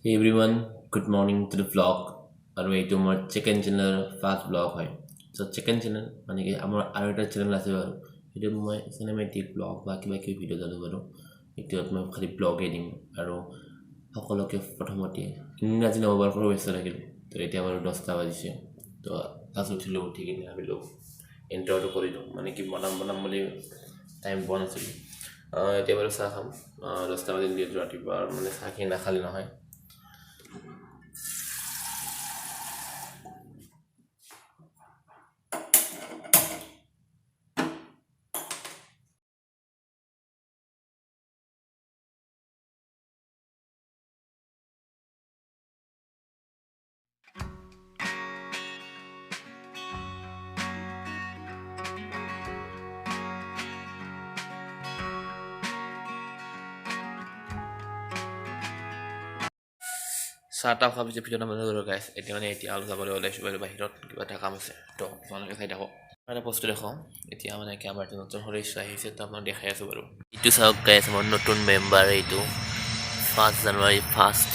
Hey everyone, good morning to the vlog. আৰু এইটো মোৰ চিকেন চেনেলৰ ফাৰ্ষ্ট ব্লগ হয় চ' চিকেন চেনেল মানে কি আমাৰ আৰু এটা চেনেল আছে বাৰু সেইটো মই চিনেমেটিক ব্লগ বা কিবা কিবি ভিডিঅ' চালোঁ বাৰু এইটোত মই খালি ব্লগেই দিম আৰু সকলোকে প্ৰথমতে ইংৰাজী নৱবৰ্ষৰ শুভেচ্ছা থাকিল তো এতিয়া বাৰু 10টা বাজিছে তো আজি উঠিলোঁ উঠি কিনে ভাবিলোঁ ইণ্টাৰটো কৰি দিওঁ মানে কি বনাম বুলি টাইম পোৱা নাছিলোঁ এতিয়া বাৰু চাহ খাম 10টা বাজিল যিহেতু ৰাতিপুৱা মানে চাহখিনি নাখালে নহয় চাহটা খোৱাৰ পিছত ভিডিঅ' নামানো আৰু গাইছ এতিয়া আলু যাবলৈ ওলাইছোঁ বাৰু বাহিৰত কিবা এটা কাম আছে তো আপোনালোকে চাই থাকক মানে বস্তু দেখাওঁ এতিয়া মানে কি আমাৰ নতুন সদস্য আহিছে তো আপোনাক দেখাই আছোঁ বাৰু এইটো চাওক গাইছ আমাৰ নতুন মেম্বাৰ এইটো 1 জানুৱাৰী ফাৰ্ষ্ট